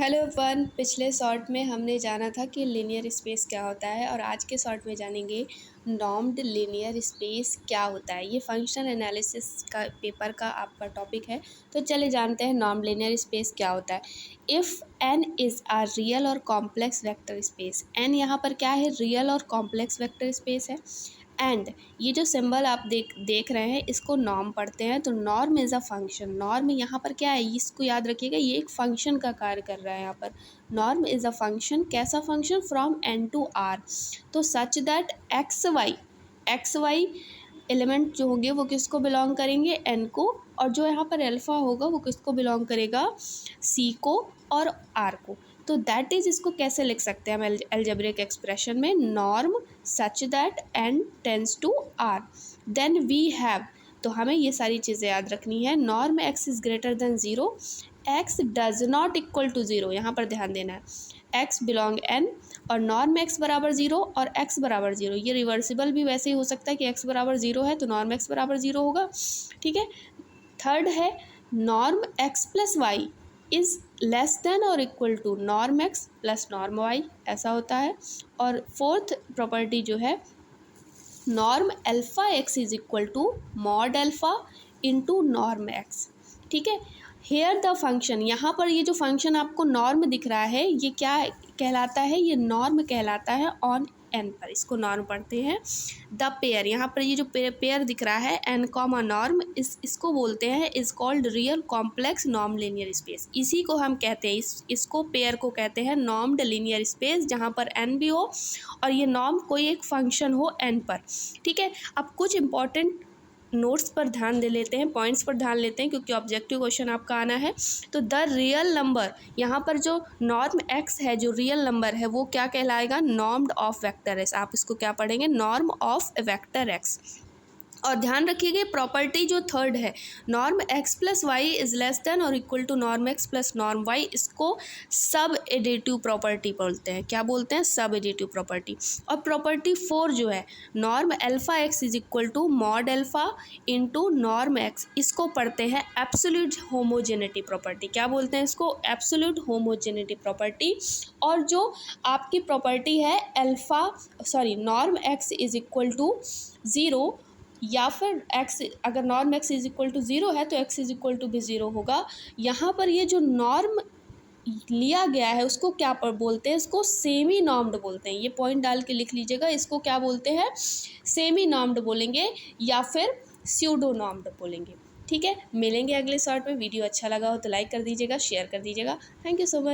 Hello one पिछले short में हमने जाना था कि लीनियर स्पेस क्या होता है और आज के शॉर्ट में जानेंगे नॉर्म्ड लीनियर स्पेस क्या होता है। ये फंक्शनल एनालिसिस का पेपर का आपका टॉपिक है। तो चले जानते हैं नॉर्म्ड लीनियर स्पेस क्या होता है। If n is a real और कॉम्प्लेक्स वेक्टर स्पेस, एन यहाँ पर क्या है, रियल और कॉम्प्लेक्स वेक्टर स्पेस है। एंड ये जो सिंबल आप देख रहे हैं इसको नॉर्म पढ़ते हैं। तो norm is a function, norm यहाँ पर क्या है, इसको याद रखिएगा, ये एक फंक्शन का कार्य कर रहा है। यहाँ पर नॉर्म इज़ अ फंक्शन, कैसा function, from N to R. तो such that X Y element जो होंगे वो किसको बिलोंग करेंगे, एन को, और जो यहाँ पर अल्फ़ा होगा वो किसको बिलोंग करेगा, सी को और आर को। तो दैट इज़, इसको कैसे लिख सकते हैं हम अलजेब्रिक एक्सप्रेशन में, norm such that n tends to R, then we have. तो हमें ये सारी चीज़ें याद रखनी है। Norm x is greater than zero, x does not equal to zero, यहाँ पर ध्यान देना है, एक्स बिलोंग एन, और नॉर्म एक्स बराबर ज़ीरो और एक्स बराबर ज़ीरो। ये रिवर्सिबल भी वैसे ही हो सकता है कि एक्स बराबर ज़ीरो है तो नॉर्म एक्स बराबर ज़ीरो होगा, ठीक है। थर्ड है norm X plus Y is less than और equal to norm X plus norm Y, ऐसा होता है। और फोर्थ प्रॉपर्टी जो है, norm alpha x is equal to mod alpha into norm X, ठीक है। हेयर द फंक्शन, यहाँ पर ये जो फंक्शन आपको नॉर्म दिख रहा है ये क्या कहलाता है, ये नॉर्म कहलाता है ऑन एन पर, इसको नॉर्म पढ़ते हैं। द पेयर, यहाँ पर ये जो पेयर दिख रहा है एन कॉमा नॉर्म, इसको बोलते हैं, is called real complex norm linear space. इसी को हम कहते हैं, इसको पेयर को कहते हैं नॉर्म्ड लीनियर स्पेस, जहाँ पर एन भी हो और ये नॉर्म कोई एक फंक्शन हो एन पर, ठीक है। अब कुछ इंपॉर्टेंट नोट्स पर ध्यान दे लेते हैं, पॉइंट्स पर ध्यान लेते हैं, क्योंकि ऑब्जेक्टिव क्वेश्चन आपका आना है। तो द रियल नंबर, यहाँ पर जो नॉर्म एक्स है, जो रियल नंबर है, वो क्या कहलाएगा, नॉर्म्ड ऑफ वेक्टर एक्स। आप इसको क्या पढ़ेंगे, नॉर्म ऑफ वेक्टर एक्स। और ध्यान रखिएगा प्रॉपर्टी जो थर्ड है, norm X plus Y is less than और equal to norm X plus norm Y, इसको सब एडिटिव प्रॉपर्टी बोलते हैं। क्या बोलते हैं, सब एडिटिव प्रॉपर्टी। और प्रॉपर्टी फोर जो है, norm alpha x is equal to mod alpha into norm x, इसको पढ़ते हैं एब्सोल्यूट होमोजेनिटी प्रॉपर्टी। क्या बोलते हैं इसको, एब्सोल्यूट होमोजेनिटी प्रॉपर्टी। और जो आपकी प्रॉपर्टी है norm x is equal to zero, या फिर एक्स, अगर norm x is equal to zero है तो एक्स इज इक्वल टू भी ज़ीरो होगा। यहाँ पर ये जो नॉर्म लिया गया है उसको क्या पर बोलते हैं, इसको सेमी नॉर्म्ड बोलते हैं। ये पॉइंट डाल के लिख लीजिएगा, इसको क्या बोलते हैं, सेमी नॉर्म्ड बोलेंगे या फिर स्यूडो नॉर्म्ड बोलेंगे, ठीक है। मिलेंगे अगले शॉर्ट में। वीडियो अच्छा लगा हो तो लाइक कर दीजिएगा, शेयर कर दीजिएगा। Thank you so much.